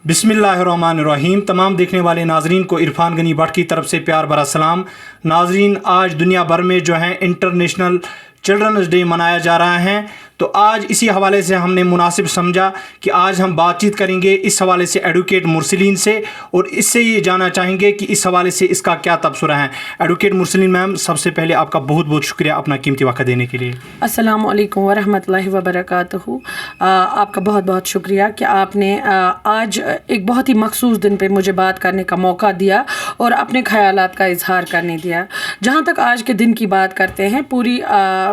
बिस्मिल्लाहिर्रहमानिर्रहीम। तमाम देखने वाले नाजरीन को इरफान गनी भट्ट की तरफ से प्यार भरा सलाम। नाजरीन, आज दुनिया भर में जो है इंटरनेशनल चिल्ड्रंस डे मनाया जा रहा है, तो आज इसी हवाले से हमने मुनासिब समझा कि आज हम बातचीत करेंगे इस हवाले से एडवोकेट मुरसलीन से, और इससे ये जानना चाहेंगे कि इस हवाले से इसका क्या तबसरा है। एडवोकेट मुरसलीन मैम, सबसे पहले आपका बहुत बहुत शुक्रिया अपना कीमती वक्त देने के लिए। अस्सलाम वालेकुम वरहमतुल्लाहि वबरकातुहू। आपका बहुत बहुत शुक्रिया कि आपने आज एक बहुत ही मखसूस दिन पे मुझे बात करने का मौका दिया और अपने ख़यालात का इजहार करने दिया। जहाँ तक आज के दिन की बात करते हैं, पूरी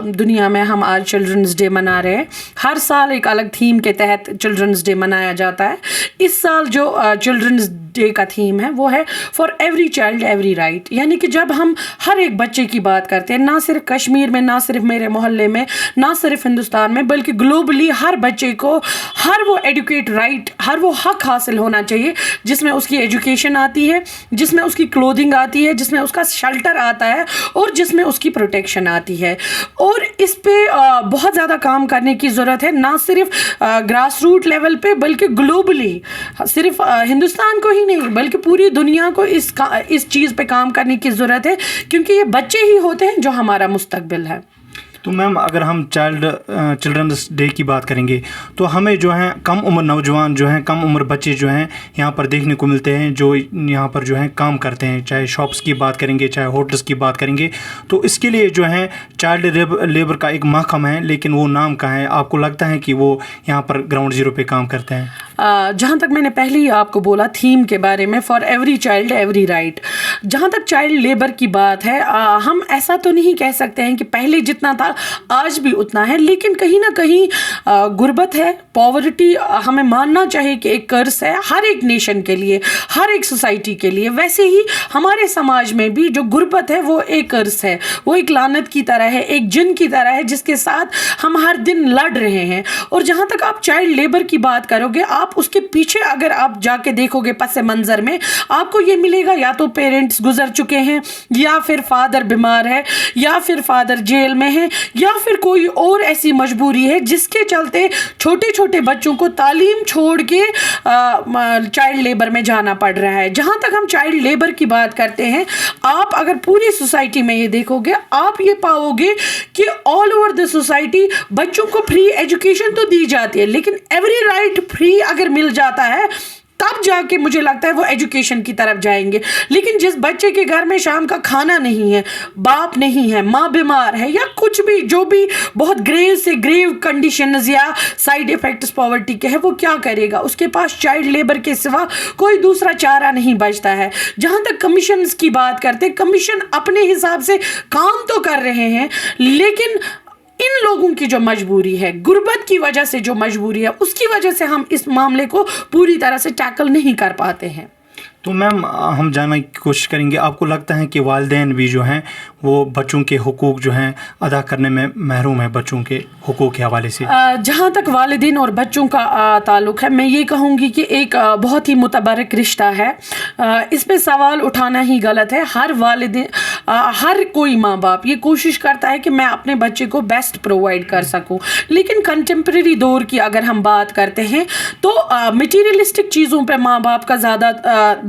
दुनिया में हम आज चिल्ड्रंस डे मना रहे हैं। हर साल एक अलग थीम के तहत चिल्ड्रंस डे मनाया जाता है। इस साल जो चिल्ड्रंस डे का थीम है वो है for every child every right, यानी कि जब हम हर एक बच्चे की बात करते हैं, ना सिर्फ कश्मीर में, ना सिर्फ मेरे मोहल्ले में, ना सिर्फ हिंदुस्तान में, बल्कि ग्लोबली हर बच्चे को हर वो एडुकेट राइट, हर वो हक हासिल होना चाहिए जिसमें उसकी एजुकेशन आती है, जिसमें उसकी क्लोथिंग आती है, जिसमें उसका शेल्टर आता है और जिसमें उसकी प्रोटेक्शन आती है। और इस पे बहुत ज़्यादा काम करने की ज़रूरत है, ना सिर्फ ग्रास रूट लेवल पे बल्कि ग्लोबली। सिर्फ हिंदुस्तान को ही नहीं बल्कि पूरी दुनिया को इस चीज़ पे काम करने की ज़रूरत है, क्योंकि ये बच्चे ही होते हैं जो हमारा मुस्तकबिल है। तो मैम, अगर हम चिल्ड्रंस डे की बात करेंगे तो हमें जो है कम उम्र नौजवान जो हैं, कम उम्र बच्चे जो हैं यहाँ पर देखने को मिलते हैं, जो यहाँ पर जो है काम करते हैं, चाहे शॉप्स की बात करेंगे, चाहे होटल्स की बात करेंगे। तो इसके लिए जो है चाइल्ड लेबर का एक महकमा है, लेकिन वो नाम का है। आपको लगता है कि वो यहाँ पर ग्राउंड ज़ीरो पे काम करते हैं? जहाँ तक मैंने पहले ही आपको बोला थीम के बारे में, for every child every right, जहाँ तक चाइल्ड लेबर की बात है, हम ऐसा तो नहीं कह सकते हैं कि पहले जितना था आज भी उतना है, लेकिन कहीं ना कहीं गुर्बत है, पॉवर्टी हमें मानना चाहिए कि एक कर्ज है हर एक नेशन के लिए, हर एक सोसाइटी के लिए। वैसे ही हमारे समाज में भी जो गुर्बत है वो एक कर्ज है, वो एक लानत की तरह है, एक जिन की तरह है जिसके साथ हम हर दिन लड़ रहे हैं। और जहाँ तक आप चाइल्ड लेबर की बात करोगे, आप उसके पीछे अगर आप जाके देखोगे पसे मंजर में, आपको ये मिलेगा या तो पेरेंट्स गुजर चुके हैं, या फिर फादर बीमार है, या फिर फादर जेल में है, या फिर कोई और ऐसी मजबूरी है जिसके चलते छोटे छोटे बच्चों को तालीम छोड़ के चाइल्ड लेबर में जाना पड़ रहा है। जहाँ तक हम चाइल्ड लेबर की बात करते हैं, आप अगर पूरी सोसाइटी में ये देखोगे, आप ये पाओगे कि ऑल ओवर द सोसाइटी बच्चों को फ्री एजुकेशन तो दी जाती है, लेकिन एवरी राइट फ्री अगर मिल जाता है तब जाके मुझे लगता है वो एजुकेशन की तरफ जाएंगे। लेकिन जिस बच्चे के घर में शाम का खाना नहीं है, बाप नहीं है, माँ बीमार है, या कुछ भी जो भी बहुत ग्रेव से ग्रेव कंडीशंस या साइड इफेक्ट्स पॉवर्टी के है, वो क्या करेगा? उसके पास चाइल्ड लेबर के सिवा कोई दूसरा चारा नहीं बचता है। जहाँ तक कमीशन की बात करते, कमीशन अपने हिसाब से काम तो कर रहे हैं, लेकिन इन लोगों की जो मजबूरी है, गुर्बत की वजह से जो मजबूरी है, उसकी वजह से हम इस मामले को पूरी तरह से टैकल नहीं कर पाते हैं। तो मैम, हम जानने की कोशिश करेंगे, आपको लगता है कि वालिदैन भी जो हैं वो बच्चों के हुकूक जो हैं अदा करने में महरूम है बच्चों के हुकूक के हवाले से? जहाँ तक वालिदैन और बच्चों का ताल्लुक़ है, मैं ये कहूँगी कि एक बहुत ही मुतबरक रिश्ता है। इस पे सवाल उठाना ही गलत है। हर वालिदैन, हर कोई माँ बाप ये कोशिश करता है कि मैं अपने बच्चे को बेस्ट प्रोवाइड कर सकूँ, लेकिन कंटेम्प्रेरी दौर की अगर हम बात करते हैं तो मटीरियलिस्टिक चीज़ों पे माँ बाप का ज़्यादा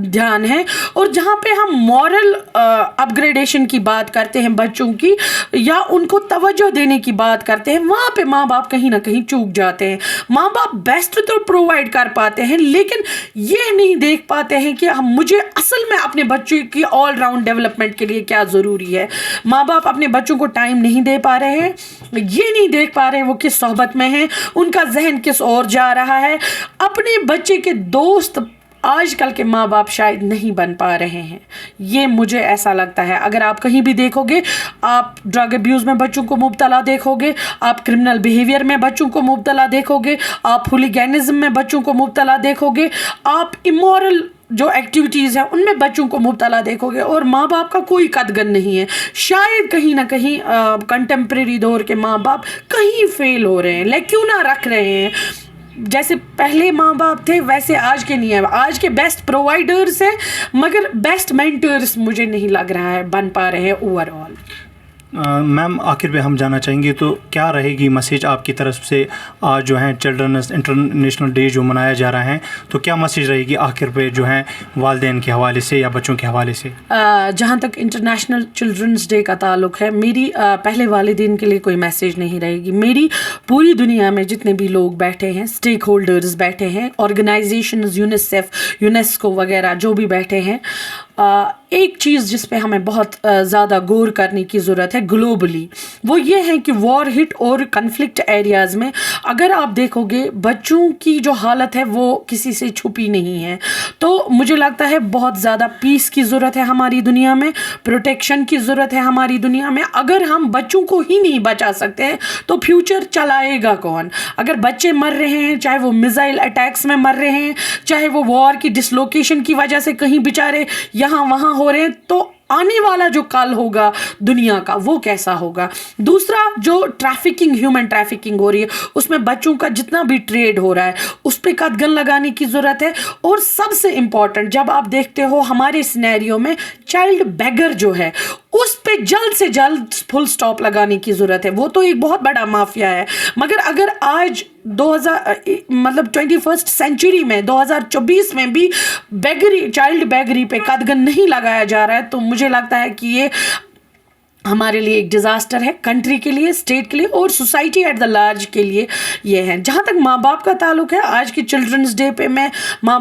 ध्यान है, और जहाँ पे हम मॉरल अपग्रेडेशन की बात करते हैं बच्चों की, या उनको तवज्जो देने की बात करते हैं, वहाँ पे माँ बाप कहीं ना कहीं चूक जाते हैं। माँ बाप बेस्ट तो प्रोवाइड कर पाते हैं, लेकिन ये नहीं देख पाते हैं कि मुझे असल में अपने बच्चे की ऑल राउंड डेवलपमेंट के लिए क्या ज़रूरी है। माँ बाप अपने बच्चों को टाइम नहीं दे पा रहे हैं, ये नहीं देख पा रहे हैं वो किस सोहबत में है, उनका जहन किस ओर जा रहा है। अपने बच्चे के दोस्त आजकल के माँ बाप शायद नहीं बन पा रहे हैं, ये मुझे ऐसा लगता है। अगर आप कहीं भी देखोगे, आप ड्रग अब्यूज़ में बच्चों को मुब्तला देखोगे, आप क्रिमिनल बिहेवियर में बच्चों को मुब्तला देखोगे, आप हुलिगैनिज्म में बच्चों को मुब्तला देखोगे, आप इमोरल जो एक्टिविटीज़ हैं उनमें बच्चों को मुब्तला देखोगे, और माँ बाप का कोई कदगन नहीं है। शायद कहीं ना कहीं कंटेम्प्रेरी दौर के माँ बाप कहीं फेल हो रहे हैं, लेक्यूना रख रहे हैं। जैसे पहले माँ बाप थे वैसे आज के नहीं है। आज के बेस्ट प्रोवाइडर्स हैं, मगर बेस्ट मेंटर्स मुझे नहीं लग रहा है बन पा रहे हैं ओवरऑल। मैम आखिर में हम जानना चाहेंगे तो क्या रहेगी मैसेज आपकी तरफ से आज जो है चिल्ड्रंस इंटरनेशनल डे जो मनाया जा रहा है, तो क्या मैसेज रहेगी आखिर पे जो है वालिदैन के हवाले से या बच्चों के हवाले से? जहाँ तक इंटरनेशनल चिल्ड्रंस डे का ताल्लुक है, मेरी पहले वालिदैन के लिए कोई मैसेज नहीं रहेगी। मेरी पूरी दुनिया में जितने भी लोग बैठे हैं, स्टेक होल्डर्स बैठे हैं, ऑर्गेनाइजेशंस, यूनिसेफ, यूनेस्को वगैरह जो भी बैठे हैं, एक चीज़ जिस पे हमें बहुत ज़्यादा गौर करने की ज़रूरत है ग्लोबली, वो ये है कि वॉर हिट और कन्फ्लिक्ट एरियाज़ में अगर आप देखोगे बच्चों की जो हालत है वो किसी से छुपी नहीं है। तो मुझे लगता है बहुत ज़्यादा पीस की ज़रूरत है हमारी दुनिया में, प्रोटेक्शन की ज़रूरत है हमारी दुनिया में। अगर हम बच्चों को ही नहीं बचा सकते हैं तो फ्यूचर चलाएगा कौन? अगर बच्चे मर रहे हैं, चाहे वो मिसाइल अटैक्स में मर रहे हैं, चाहे वो वॉर की डिसलोकेशन की वजह से कहीं बेचारे यहाँ वहाँ हो रहे हैं, तो आने वाला जो कल होगा दुनिया का वो कैसा होगा? दूसरा, जो ट्रैफिकिंग, ह्यूमन ट्रैफिकिंग हो रही है, उसमें बच्चों का जितना भी ट्रेड हो रहा है उस पर कदगन लगाने की ज़रूरत है। और सबसे इम्पॉर्टेंट, जब आप देखते हो हमारे सिनेरियो में चाइल्ड बेगर जो है उस पे जल्द से जल्द फुल स्टॉप लगाने की ज़रूरत है। वो तो एक बहुत बड़ा माफिया है, मगर अगर आज 21st सेंचुरी में 2024 में भी बेगरी, चाइल्ड बेगरी पे कदगन नहीं लगाया जा रहा है, तो मुझे लगता है कि ये हमारे लिए एक डिज़ास्टर है, कंट्री के लिए, स्टेट के लिए और सोसाइटी एट द लार्ज के लिए ये है। जहाँ तक माँ बाप का ताल्लुक है, आज की चिल्ड्रंस डे पे मैं माँ